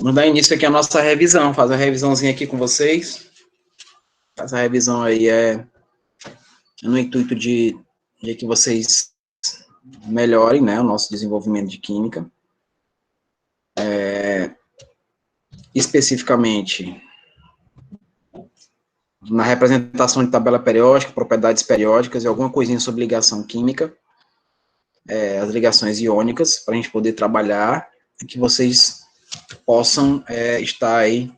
Vamos dar início aqui à nossa revisão, fazer uma revisãozinha aqui com vocês. Essa revisão aí é no intuito de que vocês melhorem, né, o nosso desenvolvimento de química. Especificamente na representação de tabela periódica, propriedades periódicas e alguma coisinha sobre ligação química, as ligações iônicas, para a gente poder trabalhar e que vocês possam estar aí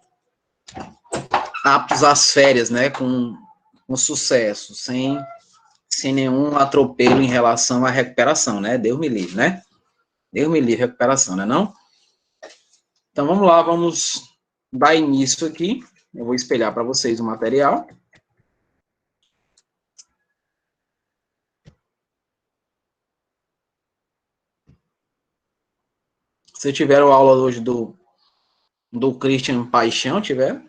aptos às férias, né, com sucesso, sem nenhum atropelo em relação à recuperação, né, Deus me livre, né, Deus me livre, recuperação, né, não? Então, vamos lá, vamos dar início aqui, eu vou espelhar para vocês o material. Se tiveram aula hoje do Christian Paixão, tiver?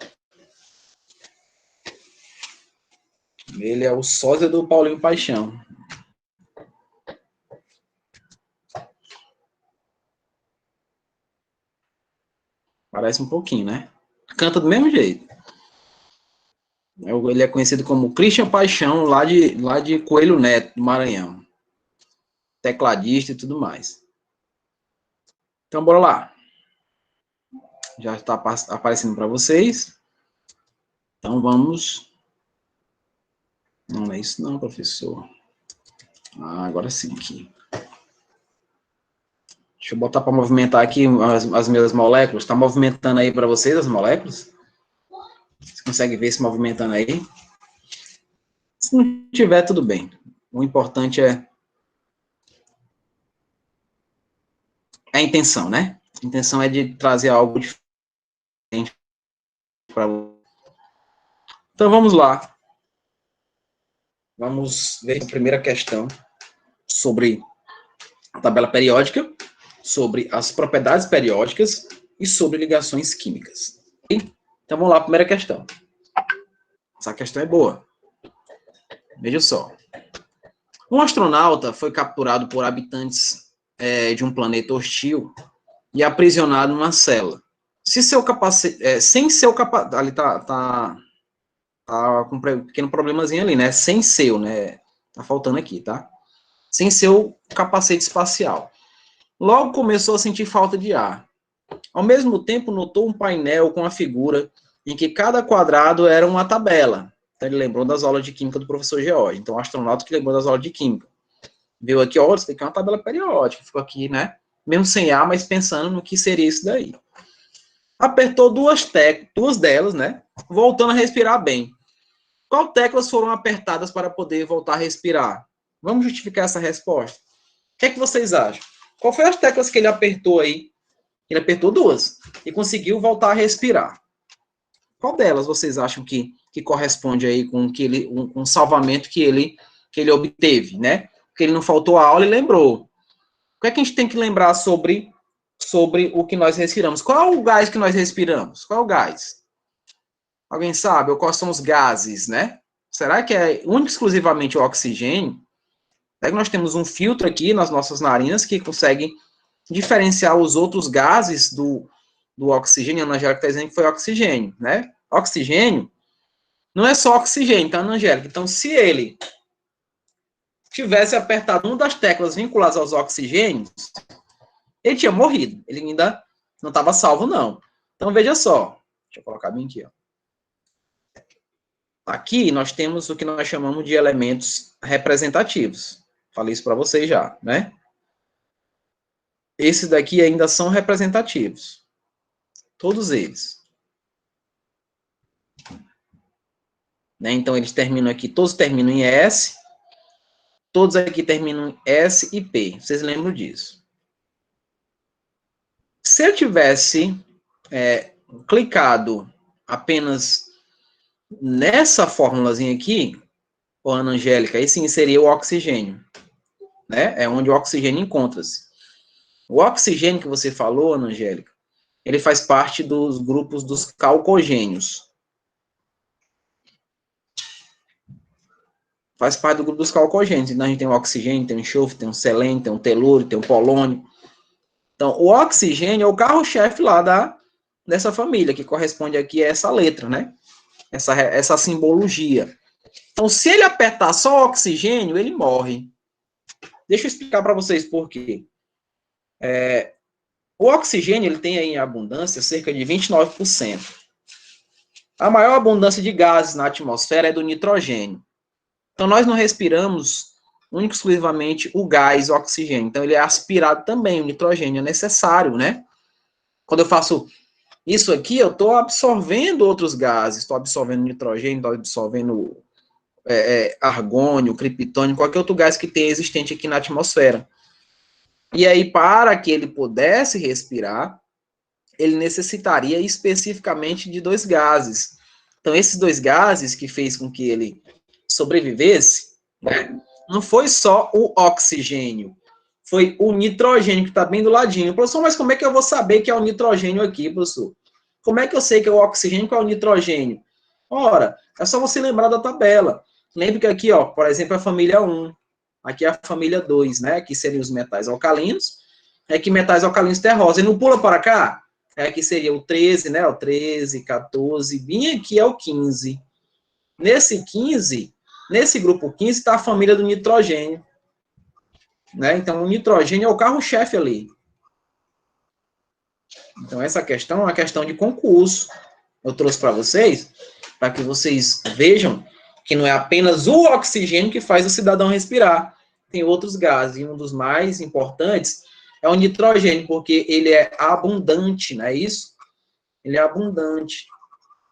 Ele é o sósia do Paulinho Paixão. Parece um pouquinho, né? Canta do mesmo jeito. Ele é conhecido como Christian Paixão, lá de Coelho Neto, do Maranhão. Tecladista e tudo mais. Então, bora lá. Já está aparecendo para vocês. Então, vamos... Não é isso não, professor. Ah, agora sim, aqui. Deixa eu botar para movimentar aqui as minhas moléculas. Está movimentando aí para vocês as moléculas? Você consegue ver se movimentando aí? Se não tiver, tudo bem. O importante é a intenção, né? A intenção é de trazer algo diferente para você. Então, vamos lá. Vamos ver a primeira questão sobre a tabela periódica, sobre as propriedades periódicas e sobre ligações químicas. Então, vamos lá, primeira questão. Essa questão é boa. Veja só. Um astronauta foi capturado por habitantes de um planeta hostil e aprisionado numa cela. Se seu capacete, sem seu capacete, ali tá com um pequeno problemazinho ali, né? Sem seu, né? Tá faltando aqui, tá? Sem seu capacete espacial. Logo começou a sentir falta de ar. Ao mesmo tempo, notou um painel com a figura em que cada quadrado era uma tabela. Então, ele lembrou das aulas de química do professor George. Então, o astronauta que lembrou das aulas de química. Viu aqui, olha, isso aqui é uma tabela periódica. Ficou aqui, né? Mesmo sem ar, mas pensando no que seria isso daí. Apertou duas delas, né? Voltando a respirar bem. Qual teclas foram apertadas para poder voltar a respirar? Vamos justificar essa resposta. O que é que vocês acham? Qual foi as teclas que ele apertou aí? Ele apertou duas e conseguiu voltar a respirar. Qual delas vocês acham que corresponde aí com um salvamento que ele obteve, né? Porque ele não faltou a aula e lembrou. O que é que a gente tem que lembrar sobre o que nós respiramos? Qual é o gás que nós respiramos? Qual é o gás? Alguém sabe? Ou quais são os gases, né? Será que é único exclusivamente o oxigênio? É que nós temos um filtro aqui nas nossas narinas que consegue diferenciar os outros gases do oxigênio. A Ana Angélica está dizendo que foi oxigênio, né? Oxigênio não é só oxigênio, tá, Ana Angélica? Então, se ele tivesse apertado uma das teclas vinculadas aos oxigênios, ele tinha morrido. Ele ainda não estava salvo, não. Então, veja só. Deixa eu colocar bem aqui, ó. Aqui nós temos o que nós chamamos de elementos representativos. Falei isso para vocês já, né? Esses daqui ainda são representativos. Todos eles. Né? Então, eles terminam aqui, todos terminam em S. Todos aqui terminam em S e P. Vocês lembram disso? Se eu tivesse clicado apenas nessa fórmulazinha aqui, Ana Angélica, aí sim seria o oxigênio. Né? É onde o oxigênio encontra-se. O oxigênio que você falou, Ana Angélica, ele faz parte dos grupos dos calcogênios. Faz parte do grupo dos calcogênios. Então, a gente tem o oxigênio, tem o enxofre, tem o selênio, tem o telúrio, tem o polônio. Então, o oxigênio é o carro-chefe lá dessa família, que corresponde aqui a essa letra, né? Essa simbologia. Então, se ele apertar só oxigênio, ele morre. Deixa eu explicar para vocês por quê. O oxigênio, ele tem aí em abundância cerca de 29%. A maior abundância de gases na atmosfera é do nitrogênio. Então, nós não respiramos única e exclusivamente o gás, o oxigênio. Então, ele é aspirado também, o nitrogênio é necessário, né? Quando eu faço isso aqui, eu estou absorvendo outros gases, estou absorvendo nitrogênio, estou absorvendo argônio, criptônio, qualquer outro gás que tenha existente aqui na atmosfera. E aí, para que ele pudesse respirar, ele necessitaria especificamente de 2 gases. Então, esses 2 gases que fez com que ele sobrevivesse, né, não foi só o oxigênio, foi o nitrogênio que está bem do ladinho. Professor, mas como é que eu vou saber que é o nitrogênio aqui, professor? Como é que eu sei que é o oxigênio que é o nitrogênio? Ora, é só você lembrar da tabela. Lembre que aqui, ó, por exemplo, a família 1, aqui é a família 2, né, que seriam os metais alcalinos, aqui metais alcalinos terrosos. E não pula para cá? Que seria o 13, né, o 13, 14, bem aqui é o 15. Nesse 15, nesse grupo 15 está a família do nitrogênio. Né? Então, o nitrogênio é o carro-chefe ali. Então, essa questão é uma questão de concurso. Eu trouxe para vocês, para que vocês vejam que não é apenas o oxigênio que faz o cidadão respirar. Tem outros gases, e um dos mais importantes é o nitrogênio, porque ele é abundante, não é isso? Ele é abundante.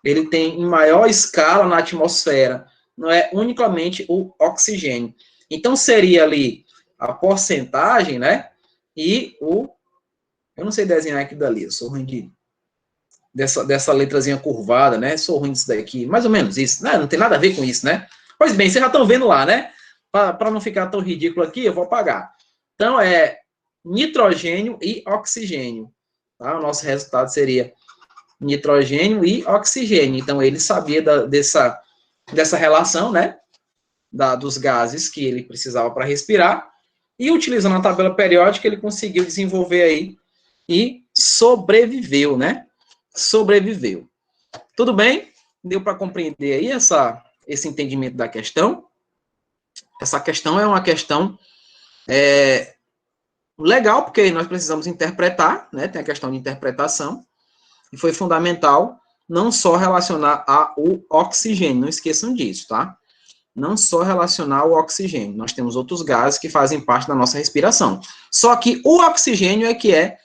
Ele tem em maior escala na atmosfera. Não é unicamente o oxigênio. Então, seria ali a porcentagem, né? E o... Eu não sei desenhar aqui dali, eu sou ruim dessa letrazinha curvada, né? Sou ruim disso daqui. Mais ou menos isso. Não tem nada a ver com isso, né? Pois bem, vocês já estão vendo lá, né? Para não ficar tão ridículo aqui, eu vou apagar. Então, é nitrogênio e oxigênio. Tá? O nosso resultado seria nitrogênio e oxigênio. Então, ele sabia dessa relação, né? Dos gases que ele precisava para respirar. E, utilizando a tabela periódica, ele conseguiu desenvolver aí e sobreviveu, né? Sobreviveu. Tudo bem? Deu para compreender aí esse entendimento da questão? Essa questão é uma questão legal, porque nós precisamos interpretar, né? Tem a questão de interpretação, e foi fundamental não só relacionar ao oxigênio, não esqueçam disso, tá? Não só relacionar ao oxigênio, nós temos outros gases que fazem parte da nossa respiração. Só que o oxigênio é que é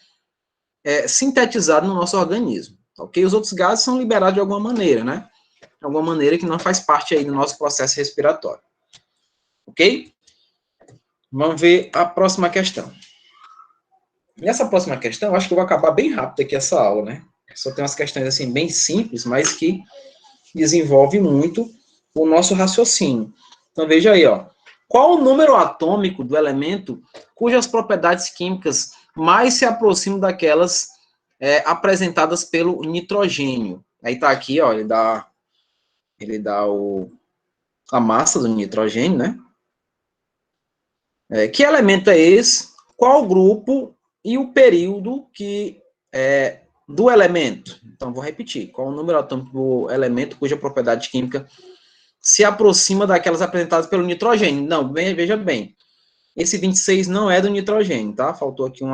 sintetizado no nosso organismo, ok? Os outros gases são liberados de alguma maneira, né? De alguma maneira que não faz parte aí do nosso processo respiratório, ok? Vamos ver a próxima questão. Nessa próxima questão, eu acho que eu vou acabar bem rápido aqui essa aula, né? Só tem umas questões assim bem simples, mas que desenvolve muito o nosso raciocínio. Então veja aí, ó. Qual o número atômico do elemento cujas propriedades químicas mais se aproximam daquelas apresentadas pelo nitrogênio? Aí tá aqui, ó, ele dá a massa do nitrogênio, né? Que elemento é esse? Qual o grupo e o período do elemento? Então, vou repetir. Qual o número atômico do elemento cuja propriedade química se aproxima daquelas apresentadas pelo nitrogênio? Não, veja bem. Esse 26 não é do nitrogênio, tá? Faltou aqui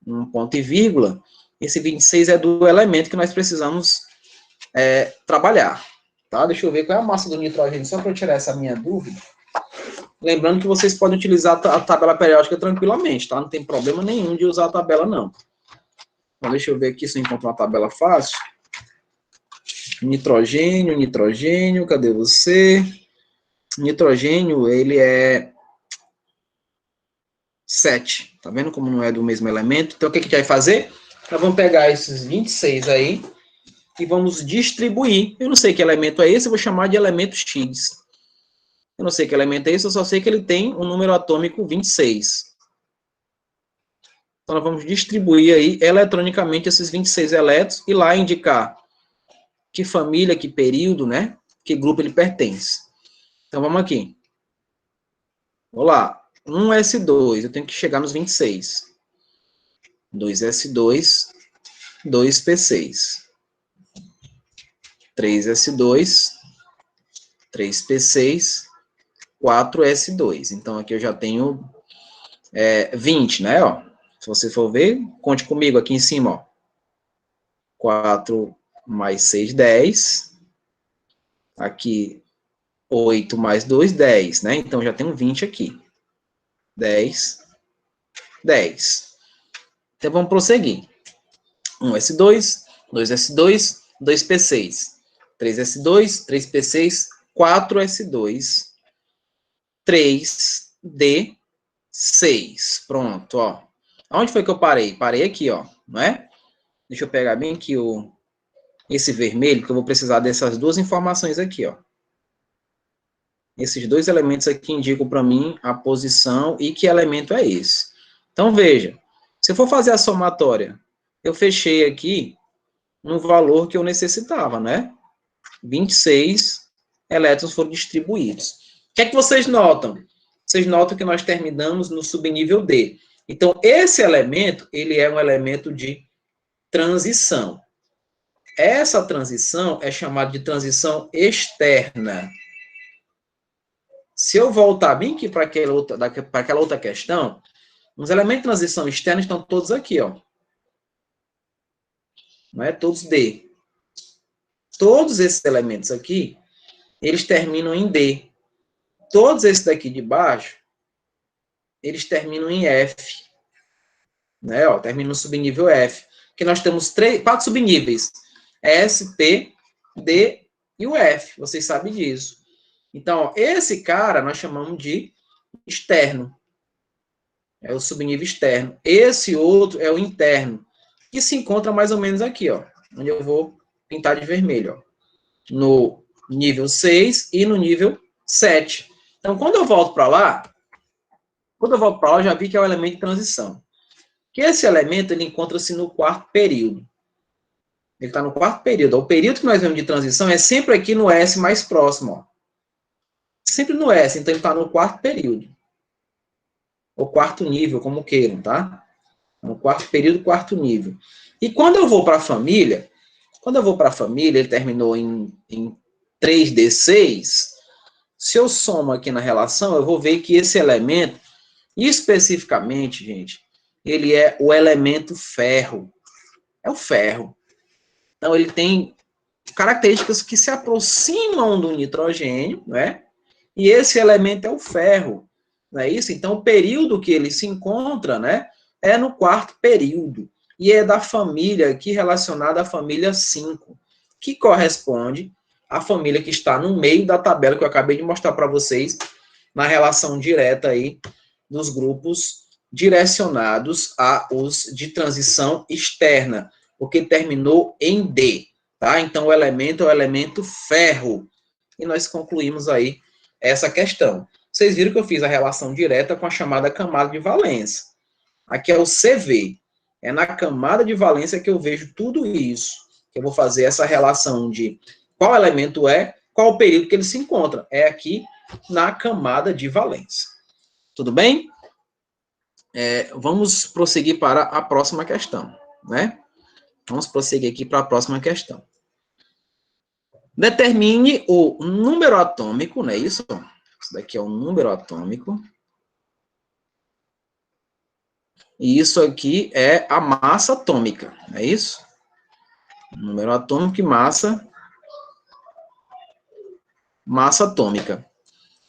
um ponto e vírgula. Esse 26 é do elemento que nós precisamos trabalhar. Tá? Deixa eu ver qual é a massa do nitrogênio, só para eu tirar essa minha dúvida. Lembrando que vocês podem utilizar a tabela periódica tranquilamente, tá? Não tem problema nenhum de usar a tabela, não. Então, deixa eu ver aqui se eu encontro uma tabela fácil. Nitrogênio, cadê você? Nitrogênio, ele é 7. Tá vendo como não é do mesmo elemento? Então, o que a gente vai fazer? Nós vamos pegar esses 26 aí e vamos distribuir. Eu não sei que elemento é esse, eu vou chamar de elemento X. Eu não sei que elemento é esse, eu só sei que ele tem um número atômico 26. Então, nós vamos distribuir aí eletronicamente esses 26 elétrons e lá indicar que família, que período, né? Que grupo ele pertence. Então, vamos aqui. Vamos lá. 1s2, eu tenho que chegar nos 26. 2s2, 2P6. 3S2, 3P6, 4S2. Então, aqui eu já tenho 20, né? Ó. Se você for ver, conte comigo aqui em cima, ó. 4 mais 6, 10. Aqui, 8 mais 2, 10, né? Então, já tenho 20 aqui. 10, 10. Então, vamos prosseguir. 1S2, 2S2, 2P6. 3S2, 3P6, 4S2, 3D6. Pronto, ó. Onde foi que eu parei? Parei aqui, ó, não é? Deixa eu pegar bem aqui esse vermelho, que eu vou precisar dessas duas informações aqui, ó. Esses dois elementos aqui indicam para mim a posição e que elemento é esse. Então, veja, se eu for fazer a somatória, eu fechei aqui no valor que eu necessitava, né? 26 elétrons foram distribuídos. O que é que vocês notam? Vocês notam que nós terminamos no subnível D. Então, esse elemento, ele é um elemento de transição. Essa transição é chamada de transição externa. Se eu voltar bem aqui para aquela outra questão, os elementos de transição externa estão todos aqui, ó. Não é? Todos D. Todos esses elementos aqui, eles terminam em D. Todos esses daqui de baixo, eles terminam em F. Né? Ó, termina no subnível F. Porque nós temos 4 subníveis. S, P, D e o F. Vocês sabem disso. Então, ó, esse cara nós chamamos de externo. É o subnível externo. Esse outro é o interno. Que se encontra mais ou menos aqui, ó. Onde eu vou pintar de vermelho, ó. No nível 6 e no nível 7. Então, quando eu volto para lá, eu já vi que é o elemento de transição. Que esse elemento, ele encontra-se no quarto período. Ele está no quarto período. O período que nós vemos de transição é sempre aqui no S mais próximo, ó. Sempre no S, então ele está no quarto período. Ou quarto nível, como queiram, tá? No quarto período, quarto nível. E quando eu vou para a família, ele terminou em 3D6, se eu somo aqui na relação, eu vou ver que esse elemento, especificamente, gente, ele é o elemento ferro. É o ferro. Então, ele tem características que se aproximam do nitrogênio, né? E esse elemento é o ferro, não é isso? Então, o período que ele se encontra, né, é no quarto período. E é da família aqui relacionada à família 5, que corresponde à família que está no meio da tabela que eu acabei de mostrar para vocês, na relação direta aí dos grupos direcionados a os de transição externa, porque terminou em D, tá? Então, o elemento é o elemento ferro. E nós concluímos aí essa questão. Vocês viram que eu fiz a relação direta com a chamada camada de valência. Aqui é o CV. É na camada de valência que eu vejo tudo isso. Eu vou fazer essa relação de qual elemento é, qual o período que ele se encontra. É aqui na camada de valência. Tudo bem? Vamos prosseguir para a próxima questão, né? Vamos prosseguir aqui para a próxima questão. Determine o número atômico, não é isso? Isso daqui é o número atômico. E isso aqui é a massa atômica, não é isso? Número atômico e massa atômica.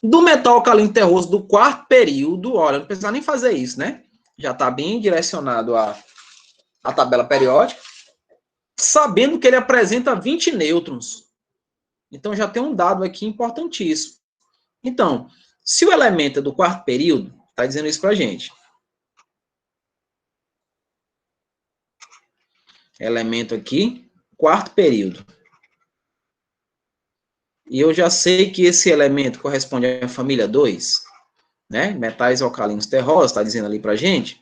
Do metal alcalino terroso do quarto período, olha, não precisa nem fazer isso, né? Já está bem direcionado à tabela periódica, sabendo que ele apresenta 20 nêutrons. Então, já tem um dado aqui importantíssimo. Então, se o elemento é do quarto período, está dizendo isso para a gente. Elemento aqui, quarto período. E eu já sei que esse elemento corresponde à família 2, né? Metais alcalinos terrosos, está dizendo ali para a gente.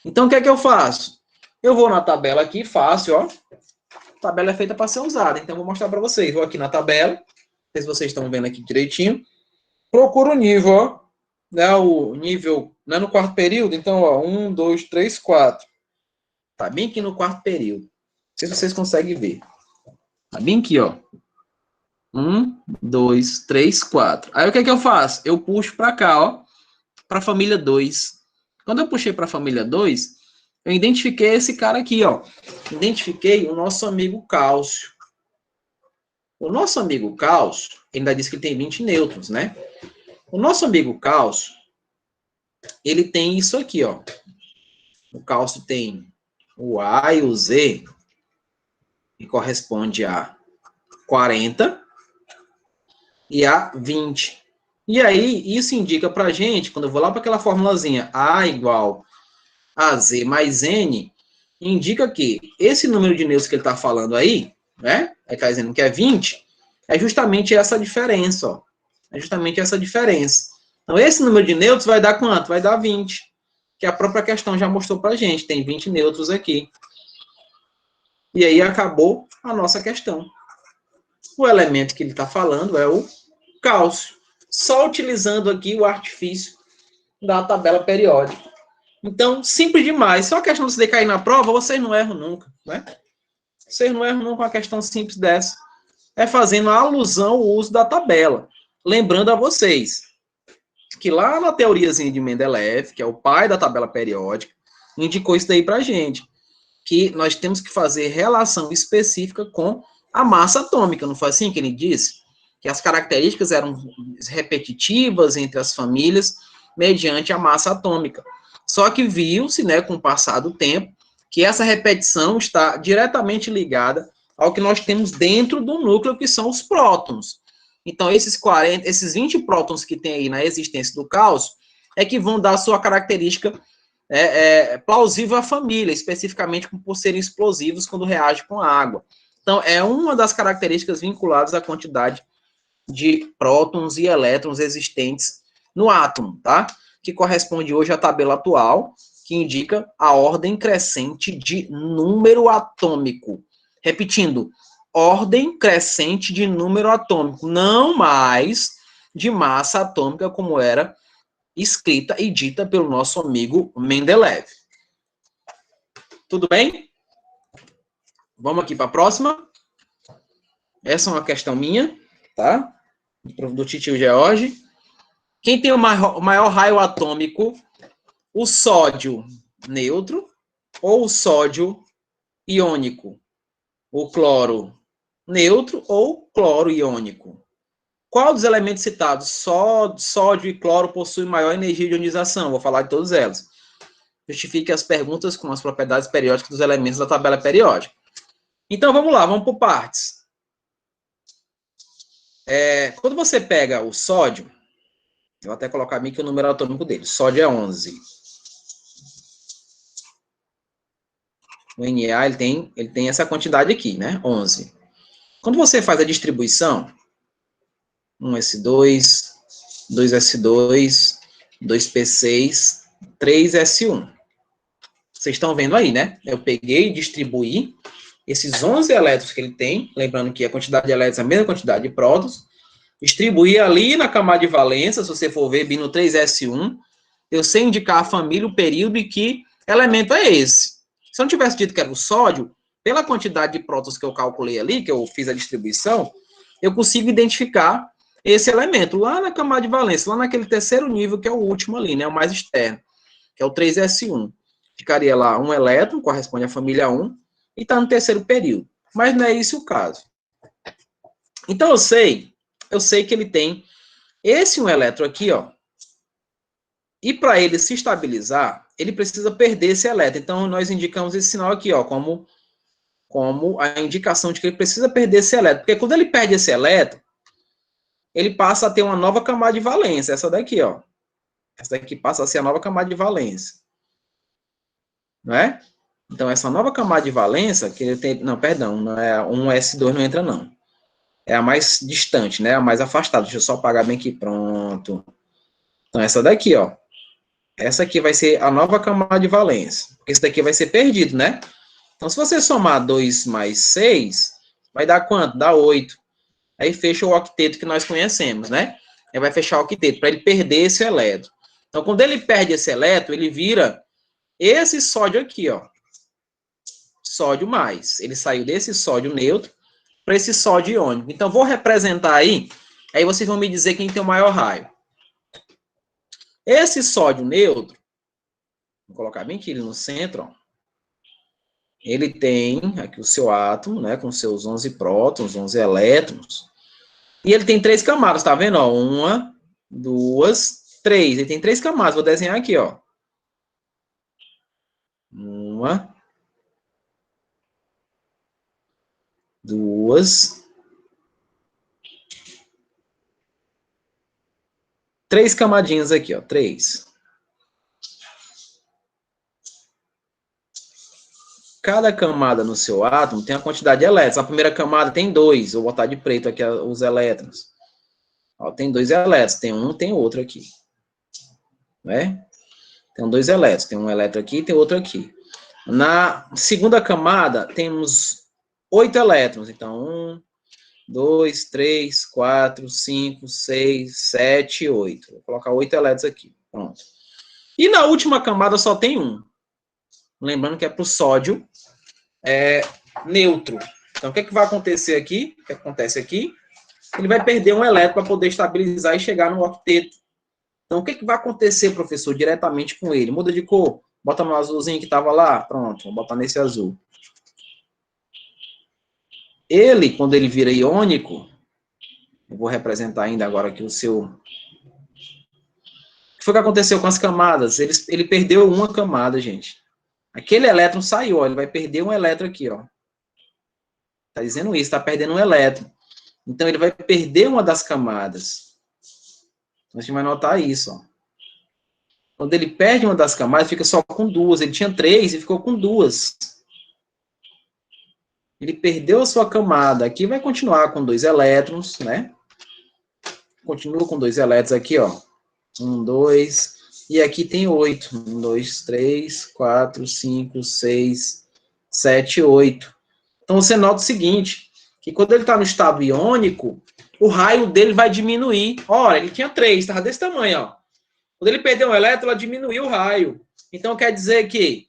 Então, o que é que eu faço? Eu vou na tabela aqui, fácil, ó. A tabela é feita para ser usada, então eu vou mostrar para vocês. Vou aqui na tabela, não sei se vocês estão vendo aqui direitinho. Procuro o nível, ó. Né, o nível, não é no quarto período? Então, ó, 1, 2, 3, 4. Tá bem aqui no quarto período. sei se vocês conseguem ver. Tá bem aqui, ó. 1, 2, 3, 4. Aí o que é que eu faço? Eu puxo para cá, ó, para a família 2. Quando eu puxei para a família 2, eu identifiquei esse cara aqui, ó. Identifiquei o nosso amigo Cálcio. O nosso amigo Cálcio, ele ainda disse que ele tem 20 nêutrons, né? O nosso amigo Cálcio, ele tem isso aqui, ó. O Cálcio tem o A e o Z, que corresponde a 40 e a 20. E aí, isso indica pra gente, quando eu vou lá para aquela formulazinha A igual a Z mais N, indica que esse número de nêutrons que ele está falando aí, né? Ele está dizendo que é 20, é justamente essa diferença, ó. É justamente essa diferença. Então, esse número de nêutrons vai dar quanto? Vai dar 20, que a própria questão já mostrou pra gente, tem 20 nêutrons aqui. E aí acabou a nossa questão. O elemento que ele está falando é o cálcio, só utilizando aqui o artifício da tabela periódica. Então, simples demais. Só a questão de você cair na prova, vocês não erram nunca, né? Vocês não erram nunca com uma questão simples dessa. É fazendo a alusão ao uso da tabela. Lembrando a vocês que lá na teoriazinha de Mendeleev, que é o pai da tabela periódica, indicou isso daí pra gente, que nós temos que fazer relação específica com a massa atômica. Não foi assim que ele disse? Que as características eram repetitivas entre as famílias mediante a massa atômica. Só que viu-se, né, com o passar do tempo, que essa repetição está diretamente ligada ao que nós temos dentro do núcleo, que são os prótons. Então, esses 20 prótons que tem aí na existência do cálcio é que vão dar a sua característica plausível à família, especificamente por serem explosivos quando reagem com água. Então, é uma das características vinculadas à quantidade de prótons e elétrons existentes no átomo, tá? Que corresponde hoje à tabela atual, que indica a ordem crescente de número atômico. Repetindo, ordem crescente de número atômico, não mais de massa atômica, como era escrita e dita pelo nosso amigo Mendeleev. Tudo bem? Vamos aqui para a próxima. Essa é uma questão minha, tá? Do Titio George. Quem tem o maior raio atômico? O sódio neutro ou o sódio iônico? O cloro neutro ou cloro iônico? Qual dos elementos citados, sódio e cloro, possui maior energia de ionização? Vou falar de todas elas. Justifique as perguntas com as propriedades periódicas dos elementos da tabela periódica. Então, vamos lá, vamos por partes. Quando você pega o sódio, eu vou até colocar aqui que o número atômico dele, sódio é 11. O Na, ele tem essa quantidade aqui, né? 11. Quando você faz a distribuição, 1s2, 2s2, 2p6, 3s1. Vocês estão vendo aí, né? Eu peguei e distribuí esses 11 elétrons que ele tem, lembrando que a quantidade de elétrons é a mesma quantidade de prótons, distribuí ali na camada de valência, se você for ver, bem no 3s1, eu sei indicar a família, o período e que elemento é esse. Se eu não tivesse dito que era o sódio, pela quantidade de prótons que eu calculei ali, que eu fiz a distribuição, eu consigo identificar esse elemento lá na camada de valência, lá naquele terceiro nível, que é o último ali, né, o mais externo, que é o 3s1. Ficaria lá um elétron, corresponde à família 1, e está no terceiro período. Mas não é esse o caso. Então, eu sei que ele tem esse um elétron aqui, ó, e para ele se estabilizar, ele precisa perder esse elétron. Então, nós indicamos esse sinal aqui, ó, como a indicação de que ele precisa perder esse elétron. Porque quando ele perde esse elétron, ele passa a ter uma nova camada de valência. Essa daqui, ó. Essa daqui passa a ser a nova camada de valência. Não é? Então, essa nova camada de valência, que ele tem... Não, perdão, não é, um S2 não entra, não. É a mais distante, né? A mais afastada. Deixa eu só apagar bem aqui. Pronto. Então, essa daqui, ó. Essa aqui vai ser a nova camada de valência. Porque esse daqui vai ser perdido, né? Então, se você somar 2 mais 6, vai dar quanto? Dá 8. Aí fecha o octeto que nós conhecemos, né? Aí vai fechar o octeto, para ele perder esse elétron. Então, quando ele perde esse elétron, ele vira esse sódio aqui, ó. sódio mais. Ele saiu desse sódio neutro para esse sódio iônico. Então, vou representar aí vocês vão me dizer quem tem o maior raio. Esse sódio neutro, vou colocar bem aqui no centro, ó, ele tem aqui o seu átomo, né, com seus 11 prótons, 11 elétrons, e ele tem 3 camadas, tá vendo? Ó? 1, 2, 3. Ele tem 3 camadas, vou desenhar aqui, ó. 1, 2, 3 camadinhas aqui, ó, 3. Cada camada no seu átomo tem a quantidade de elétrons. A primeira camada tem 2. Vou botar de preto aqui os elétrons. Ó, tem 2 elétrons. Tem um, tem outro aqui. Né? Tem 2 elétrons. Tem um elétron aqui e tem outro aqui. Na segunda camada, temos 8 elétrons. Então, 1, 2, 3, 4, 5, 6, 7, 8. Vou colocar 8 elétrons aqui. Pronto. E na última camada só tem 1. Lembrando que é para o sódio neutro. Então, o que, é que vai acontecer aqui? O que acontece aqui? Ele vai perder um elétron para poder estabilizar e chegar no octeto. Então, o que, é que vai acontecer, professor, diretamente com ele? Muda de cor. Bota no azulzinho que estava lá. Pronto, vou botar nesse azul. Ele, quando ele vira iônico, eu vou representar ainda agora aqui o seu... O que foi que aconteceu com as camadas? Ele perdeu uma camada, gente. Aquele elétron saiu, ó, ele vai perder um elétron aqui, ó. Tá dizendo isso, tá perdendo um elétron. Então, ele vai perder uma das camadas. A gente vai notar isso, ó. Quando ele perde uma das camadas, fica só com 2. Ele tinha 3 e ficou com 2. Ele perdeu a sua camada. Aqui vai continuar com 2 elétrons, né? Continua com 2 elétrons aqui, ó. 1, 2... E aqui tem 8. 1, 2, 3, 4, 5, 6, 7, 8. Então, você nota o seguinte, que quando ele está no estado iônico, o raio dele vai diminuir. Ora, ele tinha 3, estava desse tamanho, ó. Quando ele perdeu um elétron, ela diminuiu o raio. Então, quer dizer que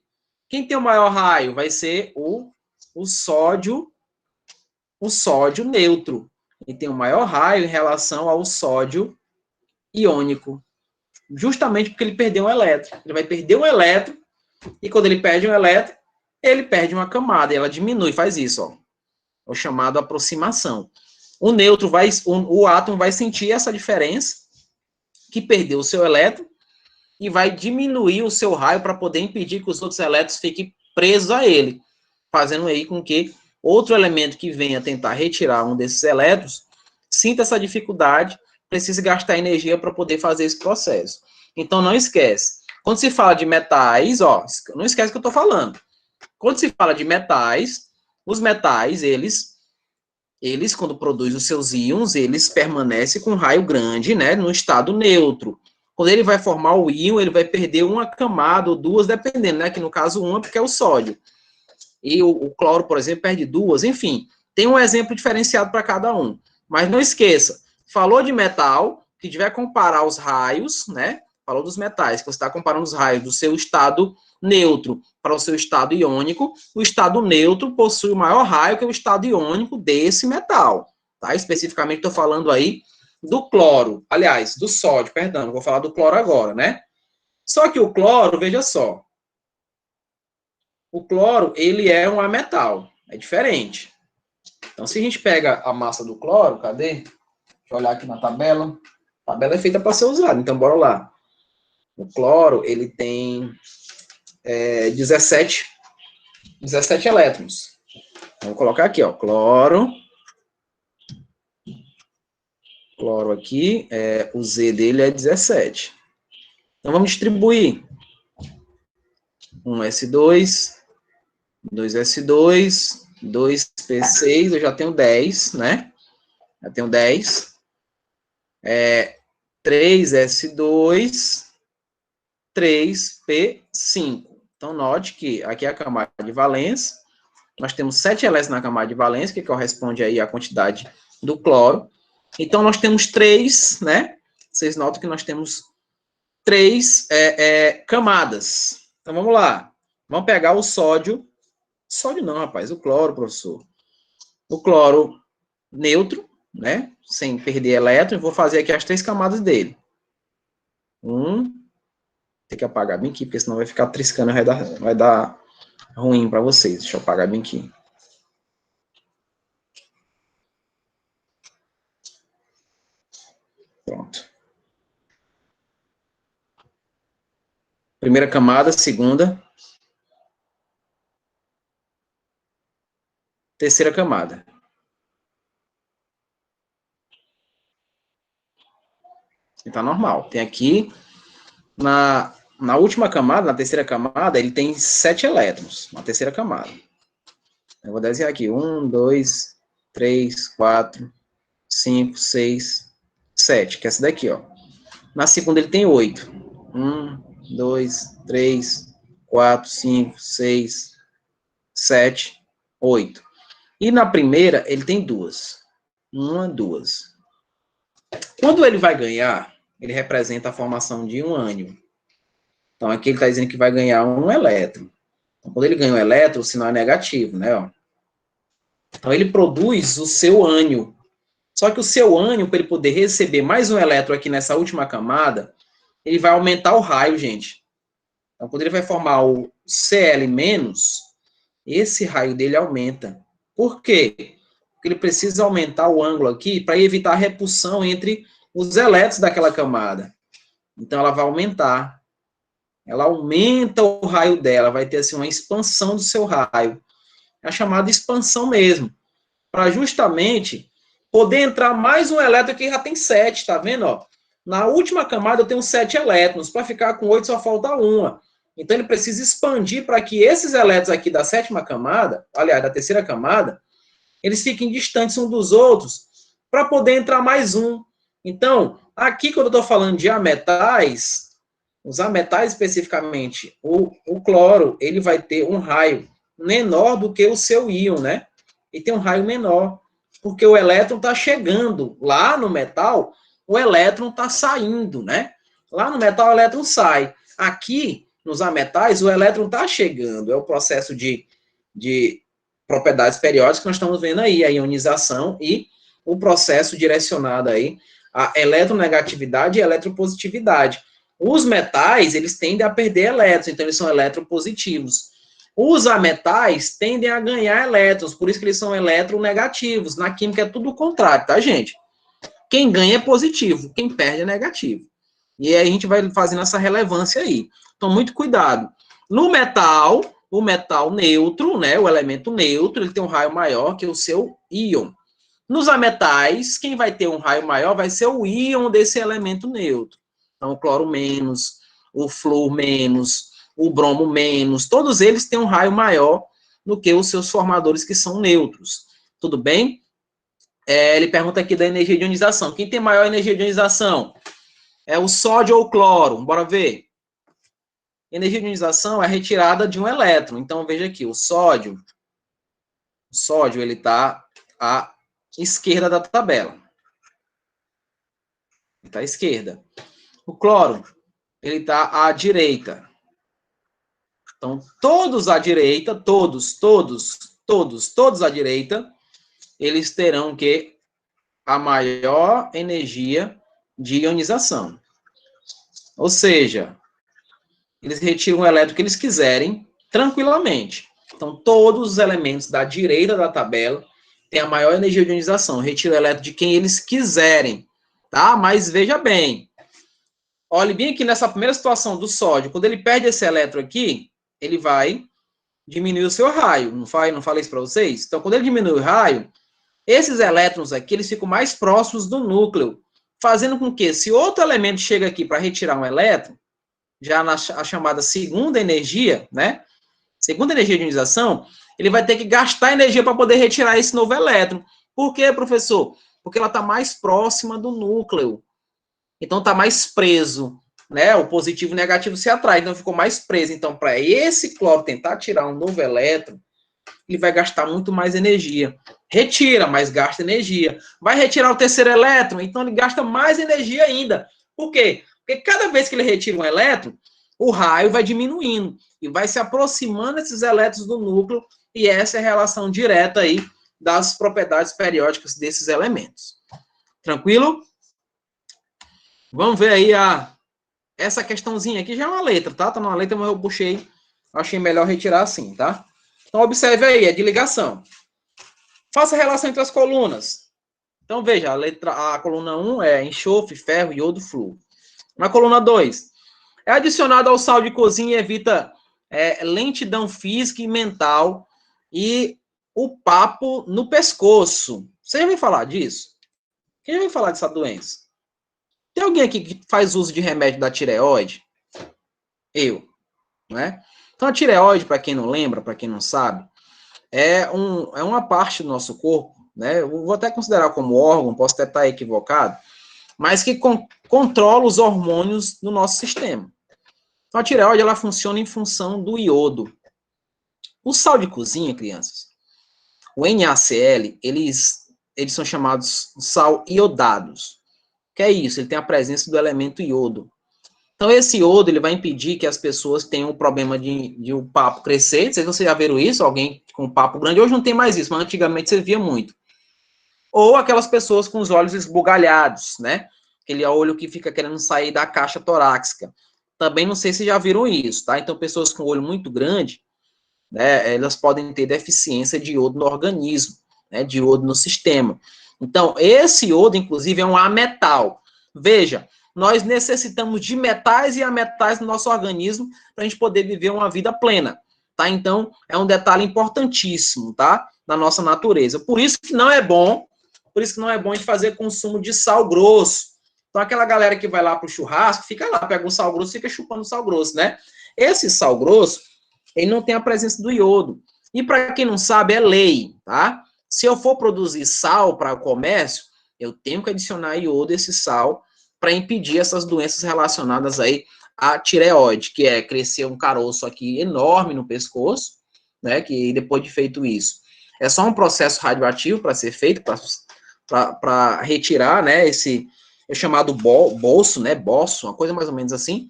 quem tem o maior raio vai ser o sódio neutro. Ele tem o maior raio em relação ao sódio iônico. Justamente porque ele perdeu um elétron. Ele vai perder um elétron, e quando ele perde um elétron, ele perde uma camada, e ela diminui, faz isso, ó. É o chamado aproximação. O neutro o átomo vai sentir essa diferença, que perdeu o seu elétron, e vai diminuir o seu raio para poder impedir que os outros elétrons fiquem presos a ele, fazendo aí com que outro elemento que venha tentar retirar um desses elétrons sinta essa dificuldade, precisa gastar energia para poder fazer esse processo. Então, não esquece. Quando se fala de metais, ó, não esquece o que eu estou falando. Quando se fala de metais, os metais, eles quando produzem os seus íons, eles permanecem com um raio grande, né, no estado neutro. Quando ele vai formar o íon, ele vai perder uma camada ou 2, dependendo, né, que no caso 1 porque é o sódio. E o cloro, por exemplo, perde 2, enfim. Tem um exemplo diferenciado para cada um. Mas não esqueça, falou de metal, que tiver comparar os raios, né? Falou dos metais, que você está comparando os raios do seu estado neutro para o seu estado iônico. O estado neutro possui o maior raio que o estado iônico desse metal. Tá? Especificamente, estou falando aí do cloro. Aliás, do sódio, perdão. Vou falar do cloro agora, né? Só que o cloro, veja só. O cloro, ele é um ametal. É diferente. Então, se a gente pega a massa do cloro, cadê? Deixa eu olhar aqui na tabela. A tabela é feita para ser usada, então bora lá. O cloro, ele tem 17 elétrons. Então, vou colocar aqui, ó, cloro aqui, o Z dele é 17. Então, vamos distribuir. 1S2, 2S2, 2P6, eu já tenho 10, né? Já tenho 10. 3S2, 3P5. Então, note que aqui é a camada de valência. Nós temos 7 elétrons na camada de valência, que corresponde aí à quantidade do cloro. Então, nós temos 3, né? Vocês notam que nós temos 3 camadas. Então, vamos lá. Vamos pegar o sódio Sódio não, rapaz. O cloro, professor. O cloro neutro, né? Sem perder elétron. Vou fazer aqui as 3 camadas dele. Tem que apagar bem aqui, porque senão vai ficar triscando e vai dar ruim para vocês. Deixa eu apagar bem aqui. Pronto. Primeira camada, segunda. Terceira camada. Tá normal. Tem aqui, na última camada, na terceira camada, ele tem 7 elétrons. Na terceira camada. Eu vou desenhar aqui. 1, 2, 3, 4, 5, 6, 7. Que é essa daqui, ó. Na segunda ele tem 8. 1, 2, 3, 4, 5, 6, 7, 8. E na primeira ele tem 2. 1, 2. Quando ele vai ganhar, ele representa a formação de um ânion. Então aqui ele está dizendo que vai ganhar um elétron. Então, quando ele ganha um elétron, o sinal é negativo, né? Ó. Então ele produz o seu ânion. Só que o seu ânion, para ele poder receber mais um elétron aqui nessa última camada, ele vai aumentar o raio, gente. Então, quando ele vai formar o Cl-, esse raio dele aumenta. Por quê? Porque ele precisa aumentar o ângulo aqui para evitar a repulsão entre os elétrons daquela camada. Então, ela vai aumentar. Ela aumenta o raio dela, vai ter assim uma expansão do seu raio. É a chamada expansão mesmo. Para justamente poder entrar mais um elétron que já tem 7, tá vendo? Ó? Na última camada eu tenho 7 elétrons, para ficar com 8 só falta uma. Então ele precisa expandir para que esses elétrons aqui da sétima camada, aliás, da terceira camada, eles fiquem distantes uns dos outros, para poder entrar mais um. Então, aqui quando eu estou falando de ametais, os ametais especificamente, o cloro, ele vai ter um raio menor do que o seu íon, né? Ele tem um raio menor, porque o elétron está chegando. Lá no metal, o elétron está saindo, né? Lá no metal, o elétron sai. Aqui, nos ametais, o elétron está chegando. É o processo de propriedades periódicas que nós estamos vendo aí, a ionização e o processo direcionado aí a eletronegatividade e eletropositividade. Os metais, eles tendem a perder elétrons, então eles são eletropositivos. Os ametais tendem a ganhar elétrons, por isso que eles são eletronegativos. Na química é tudo o contrário, tá, gente? Quem ganha é positivo, quem perde é negativo. E aí a gente vai fazendo essa relevância aí. Então, muito cuidado. No metal, o metal neutro, né, o elemento neutro, ele tem um raio maior que o seu íon. Nos ametais, quem vai ter um raio maior vai ser o íon desse elemento neutro. Então, o cloro menos, o flúor menos, o bromo menos, todos eles têm um raio maior do que os seus formadores que são neutros. Tudo bem? Ele pergunta aqui da energia de ionização. Quem tem maior energia de ionização? É o sódio ou o cloro? Bora ver. Energia de ionização é a retirada de um elétron. Então, veja aqui, o sódio ele está à esquerda da tabela. Ele está à esquerda. O cloro, ele está à direita. Então, todos à direita, todos à direita, eles terão que a maior energia de ionização. Ou seja, eles retiram o elétron que eles quiserem tranquilamente. Então, todos os elementos da direita da tabela têm a maior energia de ionização. Retira o elétron de quem eles quiserem, tá? Mas veja bem. Olhe bem aqui nessa primeira situação do sódio. Quando ele perde esse elétron aqui, ele vai diminuir o seu raio. Não falei isso para vocês? Então, quando ele diminui o raio, esses elétrons aqui, eles ficam mais próximos do núcleo, fazendo com que, se outro elemento chega aqui para retirar um elétron, já na chamada segunda energia, né? Segunda energia de ionização, ele vai ter que gastar energia para poder retirar esse novo elétron. Por quê, professor? Porque ela está mais próxima do núcleo. Então, está mais preso, né? O positivo e o negativo se atraem, então ficou mais preso. Então, para esse cloro tentar tirar um novo elétron, ele vai gastar muito mais energia. Retira, mas gasta energia. Vai retirar o terceiro elétron, então ele gasta mais energia ainda. Por quê? Porque cada vez que ele retira um elétron, o raio vai diminuindo e vai se aproximando esses elétrons do núcleo, e essa é a relação direta aí das propriedades periódicas desses elementos. Tranquilo? Vamos ver aí essa questãozinha aqui, já é uma letra, tá? Tá numa letra, mas eu puxei, achei melhor retirar assim, tá? Então, observe aí, é de ligação. Faça a relação entre as colunas. Então, veja, a coluna 1 é enxofre, ferro, iodo, flúor. Na coluna 2, é adicionado ao sal de cozinha e evita lentidão física e mental e o papo no pescoço. Você já ouviu falar disso? Quem já ouviu falar dessa doença? Tem alguém aqui que faz uso de remédio da tireoide? Eu, né? Então, a tireoide, para quem não lembra, para quem não sabe, é uma parte do nosso corpo, né? Eu vou até considerar como órgão, posso até estar equivocado, mas que controla os hormônios do nosso sistema. Então, a tireoide, ela funciona em função do iodo. O sal de cozinha, crianças, o NaCl, eles são chamados sal iodados. O que é isso? Ele tem a presença do elemento iodo. Então, esse iodo, ele vai impedir que as pessoas tenham o problema de o papo crescer. Não sei se vocês já viram isso, alguém com papo grande. Hoje não tem mais isso, mas antigamente você via muito. Ou aquelas pessoas com os olhos esbugalhados, né? Aquele olho que fica querendo sair da caixa torácica. Também não sei se já viram isso, tá? Então, pessoas com olho muito grande, né, elas podem ter deficiência de iodo no organismo, né, de iodo no sistema. Então, esse iodo, inclusive, é um ametal. Veja, nós necessitamos de metais e ametais no nosso organismo para a gente poder viver uma vida plena, tá? Então, é um detalhe importantíssimo, tá? Da nossa natureza. Por isso que não é bom a gente fazer consumo de sal grosso. Então, aquela galera que vai lá para o churrasco, fica lá, pega um sal grosso, fica chupando sal grosso, né? Esse sal grosso, ele não tem a presença do iodo. E para quem não sabe, é lei, tá? Se eu for produzir sal para o comércio, eu tenho que adicionar iodo a esse sal para impedir essas doenças relacionadas aí à tireoide, que é crescer um caroço aqui enorme no pescoço, né? Que depois de feito isso, é só um processo radioativo para ser feito, para retirar, né? Esse é chamado bolso, né? Bosso, uma coisa mais ou menos assim.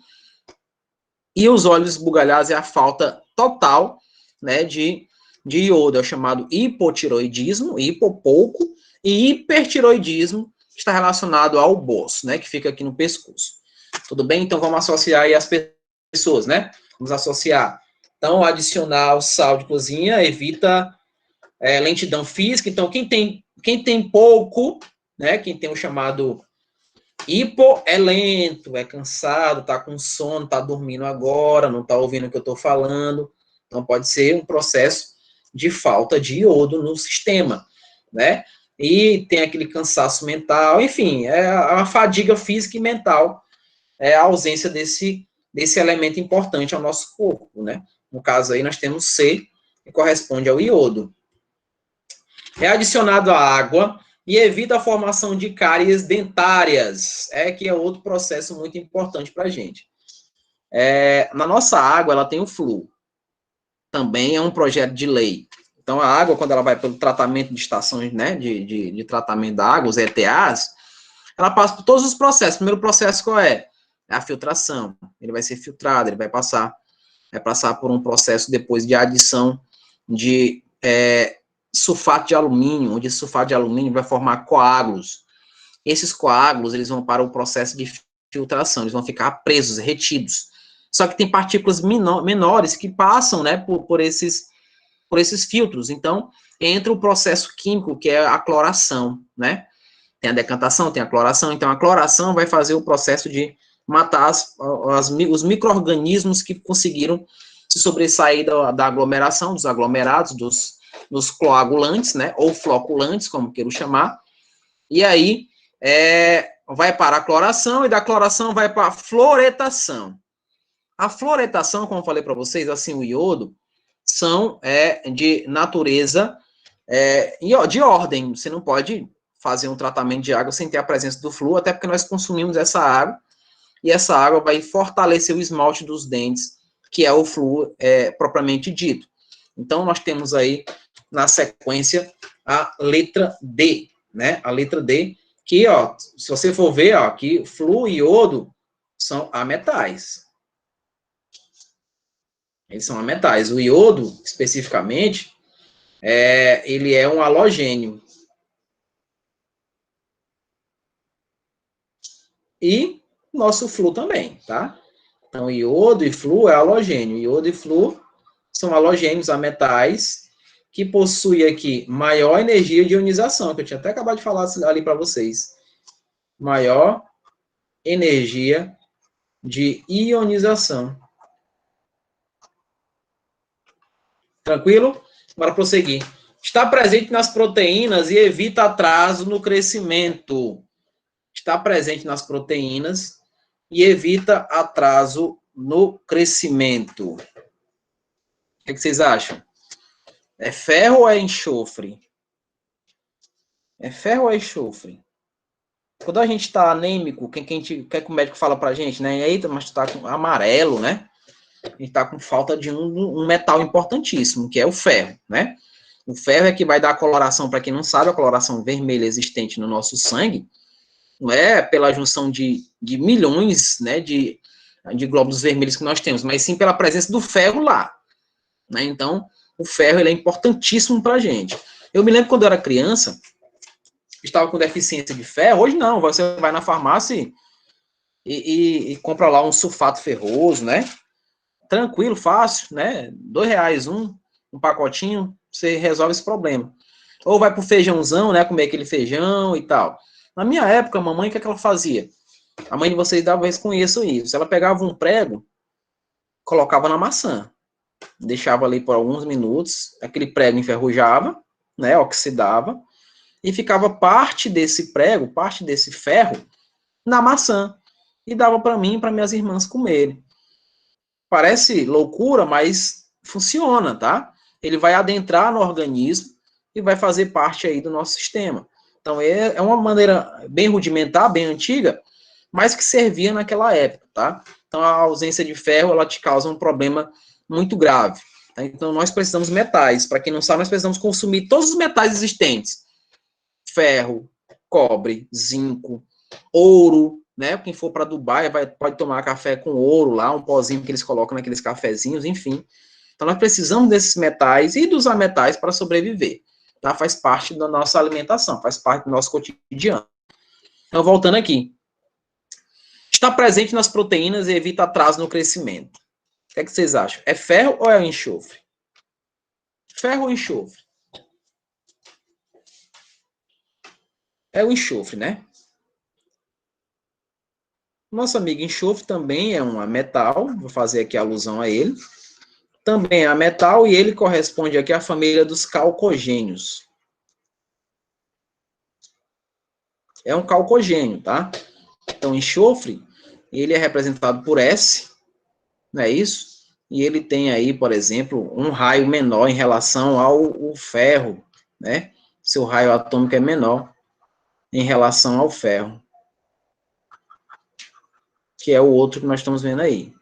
E os olhos esbugalhados é a falta total, né, de iodo, é o chamado hipotiroidismo, hipopouco, e hipertiroidismo está relacionado ao bolso, né, que fica aqui no pescoço. Tudo bem? Então, vamos associar aí as pessoas, né? Vamos associar. Então, adicionar o sal de cozinha evita lentidão física. Então, quem tem pouco, né, quem tem o chamado hipo é lento, é cansado, tá com sono, tá dormindo agora, não tá ouvindo o que eu tô falando. Então, pode ser um processo de falta de iodo no sistema, né? E tem aquele cansaço mental, enfim, é a fadiga física e mental, é a ausência desse elemento importante ao nosso corpo, né? No caso aí, nós temos C, que corresponde ao iodo. É adicionado a água e evita a formação de cáries dentárias, que é outro processo muito importante para a gente. Na nossa água, ela tem o flúor. Também é um projeto de lei. Então, a água, quando ela vai pelo tratamento de estações, né, de tratamento da água, os ETAs, ela passa por todos os processos. O primeiro processo qual é? É a filtração. Ele vai ser filtrado, ele vai passar por um processo depois de adição de sulfato de alumínio, onde esse sulfato de alumínio vai formar coágulos. Esses coágulos, eles vão para o processo de filtração, eles vão ficar presos, retidos. Só que tem partículas menores que passam, né, por esses filtros. Então, entra o processo químico, que é a cloração, né? Tem a decantação, tem a cloração. Então, a cloração vai fazer o processo de matar os micro-organismos que conseguiram se sobressair da aglomeração, dos aglomerados, dos coagulantes, né, ou floculantes, como queiro chamar, e aí vai para a cloração, e da cloração vai para a fluoretação. A fluoretação, como eu falei para vocês, assim, o iodo, são de natureza, de ordem, você não pode fazer um tratamento de água sem ter a presença do flúor, até porque nós consumimos essa água, e essa água vai fortalecer o esmalte dos dentes, que é o flúor propriamente dito. Então, nós temos aí, na sequência, a letra D, né? A letra D, que, ó, se você for ver, ó, que flúor e iodo são ametais. Eles são ametais. O iodo, especificamente, ele é um halogênio. E nosso Flu também, tá? Então, iodo e Flu é halogênio. Iodo e Flu são halogênios ametais que possuem aqui maior energia de ionização, que eu tinha até acabado de falar ali para vocês. Maior energia de ionização. Tranquilo? Bora prosseguir. Está presente nas proteínas e evita atraso no crescimento. Está presente nas proteínas e evita atraso no crescimento. O que vocês acham? É ferro ou é enxofre? É ferro ou é enxofre? Quando a gente está anêmico, quer que o médico fala pra gente, né? Eita, mas tu tá com amarelo, né? A gente está com falta de um metal importantíssimo, que é o ferro, né? O ferro é que vai dar a coloração, para quem não sabe, a coloração vermelha existente no nosso sangue, não é pela junção de milhões, né, de glóbulos vermelhos que nós temos, mas sim pela presença do ferro lá, né? Então, o ferro ele é importantíssimo para a gente. Eu me lembro quando eu era criança, estava com deficiência de ferro. Hoje não, você vai na farmácia e compra lá um sulfato ferroso, né? Tranquilo, fácil, né? R$2 um pacotinho, você resolve esse problema. Ou vai pro feijãozão, né? Comer aquele feijão e tal. Na minha época, a mamãe, o que é que ela fazia? A mãe de vocês talvez conheçam isso. Ela pegava um prego, colocava na maçã, deixava ali por alguns minutos, aquele prego enferrujava, né? Oxidava, e ficava parte desse prego, parte desse ferro, na maçã. E dava para mim e para minhas irmãs comerem. Parece loucura, mas funciona, tá? Ele vai adentrar no organismo e vai fazer parte aí do nosso sistema. Então, é uma maneira bem rudimentar, bem antiga, mas que servia naquela época, tá? Então, a ausência de ferro, ela te causa um problema muito grave. Tá? Então, nós precisamos de metais. Para quem não sabe, nós precisamos consumir todos os metais existentes. Ferro, cobre, zinco, ouro, né? Quem for para Dubai pode tomar café com ouro lá, um pozinho que eles colocam naqueles cafezinhos, enfim. Então, nós precisamos desses metais e dos ametais para sobreviver. Tá? Faz parte da nossa alimentação, faz parte do nosso cotidiano. Então, voltando aqui. Está presente nas proteínas e evita atraso no crescimento. O que é que vocês acham? É ferro ou é enxofre? Ferro ou enxofre? É o enxofre, né? Nosso amigo enxofre também é um metal, vou fazer aqui alusão a ele. Também é metal e ele corresponde aqui à família dos calcogênios. É um calcogênio, tá? Então, enxofre, ele é representado por S, não é isso? E ele tem aí, por exemplo, um raio menor em relação ao ferro, né? Seu raio atômico é menor em relação ao ferro, que é o outro que nós estamos vendo aí.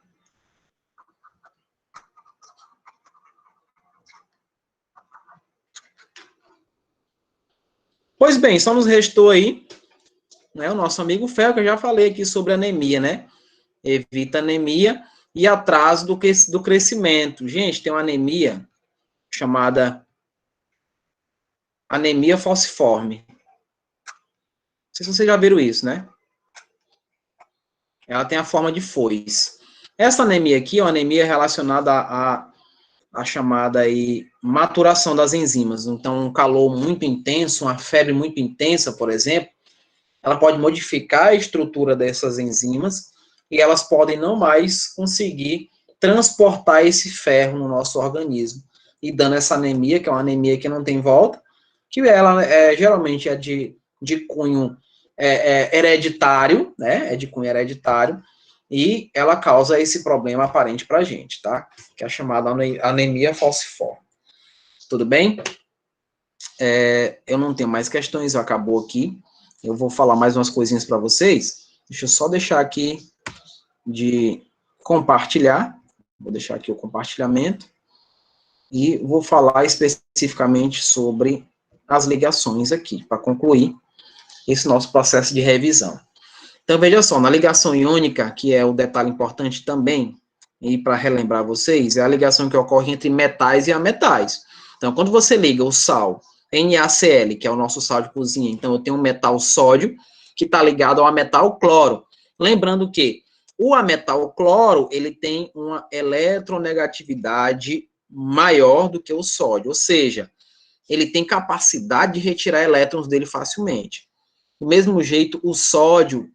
Pois bem, só nos restou aí, né, o nosso amigo ferro, que eu já falei aqui sobre anemia, né? Evita anemia e atraso do crescimento. Gente, tem uma anemia chamada anemia falciforme. Não sei se vocês já viram isso, né? Ela tem a forma de foice. Essa anemia aqui é uma anemia relacionada à chamada aí maturação das enzimas. Então, um calor muito intenso, uma febre muito intensa, por exemplo, ela pode modificar a estrutura dessas enzimas e elas podem não mais conseguir transportar esse ferro no nosso organismo e dando essa anemia, que é uma anemia que não tem volta, que ela geralmente é de cunho hereditário, né? É de cunho hereditário, e ela causa esse problema aparente para a gente, tá? Que é a chamada anemia falciforme. Tudo bem? Eu não tenho mais questões, acabou aqui. Eu vou falar mais umas coisinhas para vocês. Deixa eu só deixar aqui de compartilhar. Vou deixar aqui o compartilhamento. E vou falar especificamente sobre as ligações aqui, para concluir esse nosso processo de revisão. Então, veja só, na ligação iônica, que é o detalhe importante também, e para relembrar vocês, é a ligação que ocorre entre metais e ametais. Então, quando você liga o sal NaCl, que é o nosso sal de cozinha, então eu tenho um metal sódio, que está ligado ao metal cloro. Lembrando que o ametal cloro, ele tem uma eletronegatividade maior do que o sódio, ou seja, ele tem capacidade de retirar elétrons dele facilmente. Do mesmo jeito, o sódio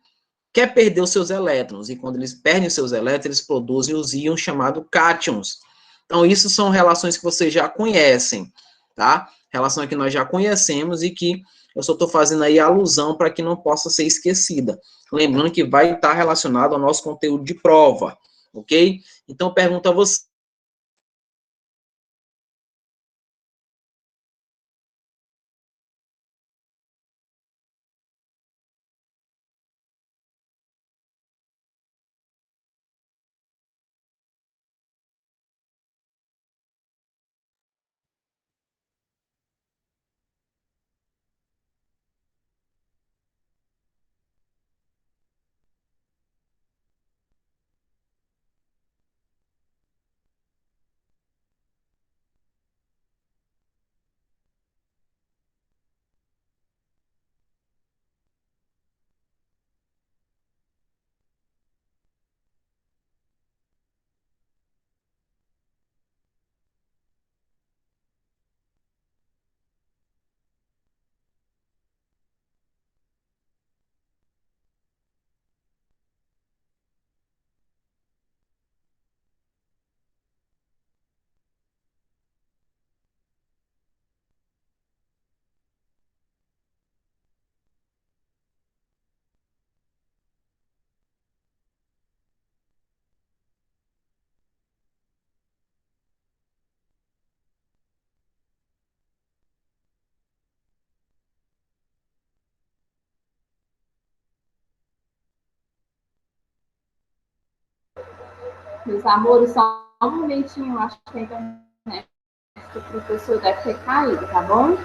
quer perder os seus elétrons, e quando eles perdem os seus elétrons, eles produzem os íons chamados cátions. Então, isso são relações que vocês já conhecem, tá? Relação que nós já conhecemos e que eu só estou fazendo aí alusão para que não possa ser esquecida. Lembrando que vai estar relacionado ao nosso conteúdo de prova, ok? Então, pergunto a você. Meus amores, só um momentinho, acho que a internet do professor deve ter caído, tá bom?